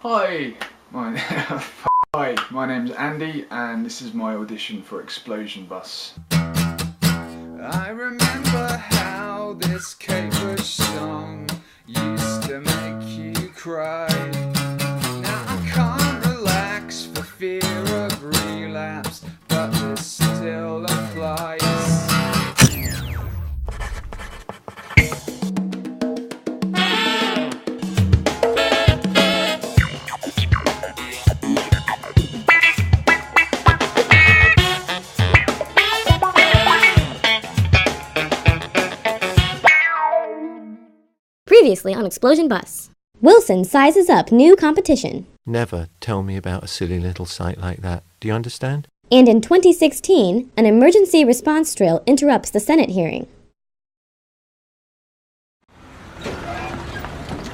Hi, my name's Andy, and this is my audition for Explosion Bus. I remember how this Kate Bush song used to make you cry. Now I can't relax for fear of relapse, but this still applies. Previously on Explosion Bus. Wilson sizes up new competition. Never tell me about a silly little site like that. Do you understand? And in 2016, an emergency response drill interrupts the Senate hearing.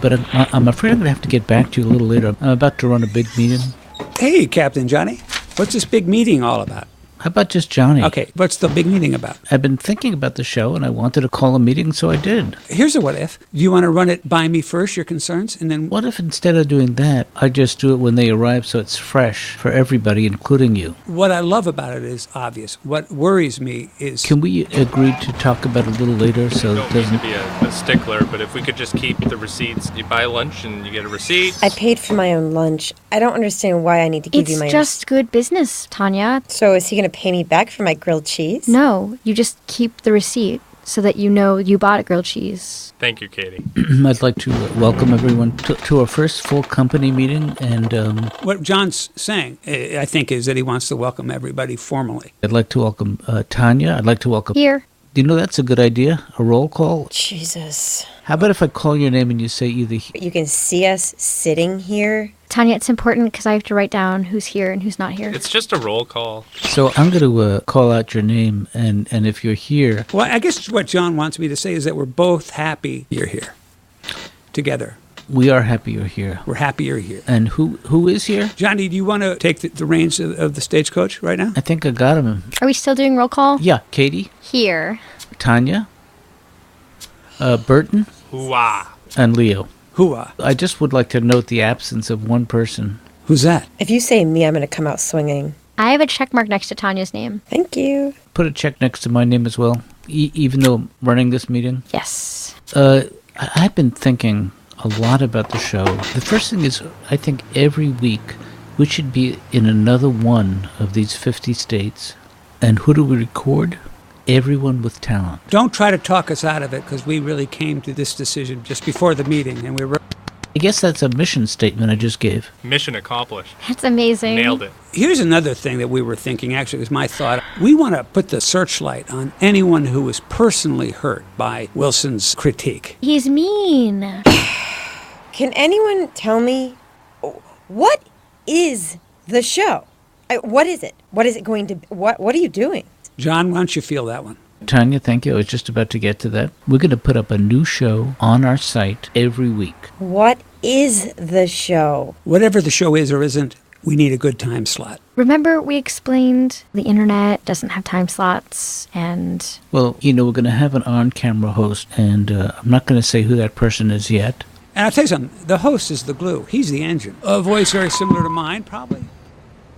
But I'm afraid I'm going to have to get back to you a little later. I'm about to run a big meeting. Hey, Captain Johnny. What's this big meeting all about? How about just Johnny? Okay, what's the big meeting about? I've been thinking about the show, and I wanted to call a meeting, so I did. Here's a what if. Do you want to run it by me first, your concerns, and then... What if instead of doing that, I just do it when they arrive so it's fresh for everybody, including you? What I love about it is obvious. What worries me is... Can we agree to talk about it a little later so it doesn't... Need to be a stickler, but if we could just keep the receipts. You buy lunch and you get a receipt. I paid for my own lunch. I don't understand why I need to give you my... It's just good business, Tanya. So is he going to pay me back for my grilled cheese? No, you just keep the receipt so that you know you bought grilled cheese. Thank you, Katie. I'd like to welcome everyone to our first full company meeting, and... What John's saying, I think, is that he wants to welcome everybody formally. I'd like to welcome Tanya. I'd like to welcome... Here. Do you know that's a good idea? A roll call? Jesus. How about if I call your name and you say either... You can see us sitting here? Tanya, it's important because I have to write down who's here and who's not here. It's just a roll call. So I'm going to call out your name, and if you're here... Well, I guess what John wants me to say is that we're both happy you're here. Together. We are happy you're here. We're happy you're here. And who is here? Johnny, do you want to take the reins of the stagecoach right now? I think I got him. Are we still doing roll call? Yeah. Katie? Here. Tanya? Burton? Hooah. And Leo. Hooah. I just would like to note the absence of one person. Who's that? If you say me, I'm going to come out swinging. I have a check mark next to Tanya's name. Thank you. Put a check next to my name as well, even though I'm running this meeting. Yes. I've been thinking a lot about the show. The first thing is, I think every week we should be in another one of these 50 states. And who do we record? Everyone with talent. Don't try to talk us out of it, because we really came to this decision just before the meeting, and we were... I guess that's a mission statement I just gave. Mission accomplished. That's amazing. Nailed it. Here's another thing that we were thinking, actually, it was my thought. We want to put the searchlight on anyone who was personally hurt by Wilson's critique. He's mean. Can anyone tell me, what is the show? What is it? What is it going to... What are you doing? John, why don't you feel that one? Tanya, thank you. I was just about to get to that. We're going to put up a new show on our site every week. What is the show? Whatever the show is or isn't, we need a good time slot. Remember, we explained the internet doesn't have time slots, and... Well, we're going to have an on-camera host, and I'm not going to say who that person is yet. And I'll tell you something, the host is the glue. He's the engine. A voice very similar to mine, probably.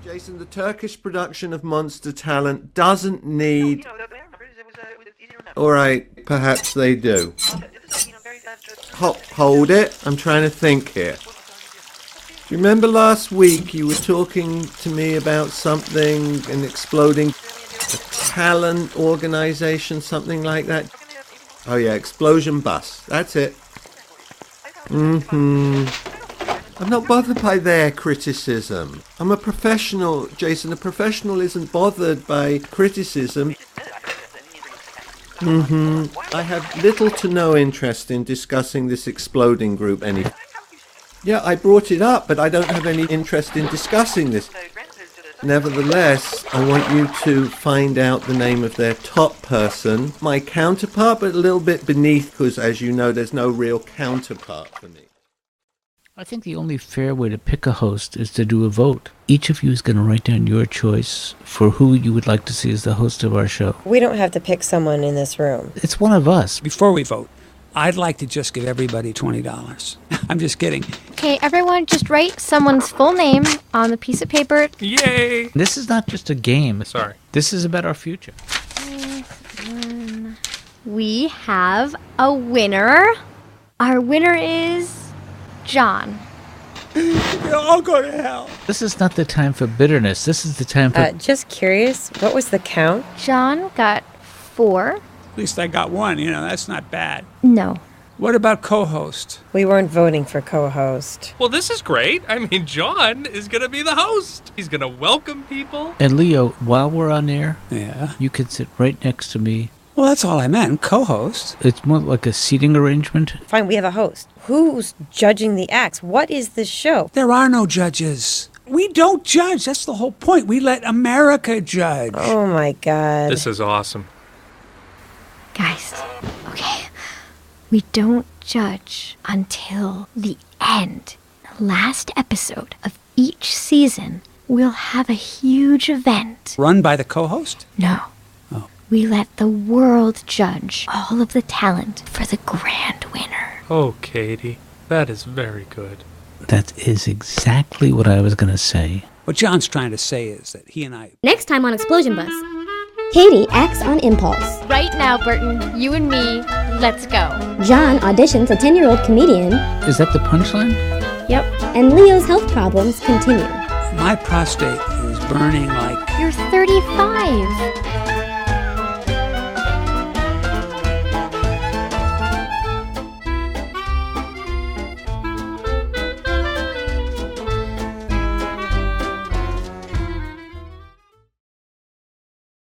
Jason, the Turkish production of Monster Talent doesn't need... Alright, perhaps they do. Hold it, I'm trying to think here. Do you remember last week you were talking to me about something, an exploding talent organization, something like that? Oh yeah, Explosion Bus, that's it. I'm not bothered by their criticism. I'm a professional, Jason. A professional isn't bothered by criticism. I have little to no interest in discussing this exploding group any... Yeah, I brought it up, but I don't have any interest in discussing this. Nevertheless, I want you to find out the name of their top person, my counterpart, but a little bit beneath, because as you know, there's no real counterpart for me. I think the only fair way to pick a host is to do a vote. Each of you is going to write down your choice for who you would like to see as the host of our show. We don't have to pick someone in this room. It's one of us. Before we vote, I'd like to just give everybody $20. I'm just kidding. Okay, everyone, just write someone's full name on the piece of paper. Yay! This is not just a game. Sorry. This is about our future. We have a winner. Our winner is John. I'll go to hell. This is not the time for bitterness. This is the time for... Just curious, what was the count? John got 4. At least I got one, that's not bad. No. What about co-host? We weren't voting for co-host. Well, this is great. I mean, John is going to be the host. He's going to welcome people. And Leo, while we're on air, Yeah. you can sit right next to me. Well, that's all I meant. Co-host. It's more like a seating arrangement. Fine, we have a host. Who's judging the acts? What is this show? There are no judges. We don't judge. That's the whole point. We let America judge. Oh my God. This is awesome. Guys, okay. We don't judge until the end. The last episode of each season, we'll have a huge event. Run by the co-host? No. Oh. We let the world judge all of the talent for the grand winner. Oh, Katie, that is very good. That is exactly what I was going to say. What John's trying to say is that he and I... Next time on Explosion Bus, Katie acts on impulse. Right now, Burton, you and me, let's go. John auditions a 10-year-old comedian. Is that the punchline? Yep. And Leo's health problems continue. My prostate is burning like... You're 35.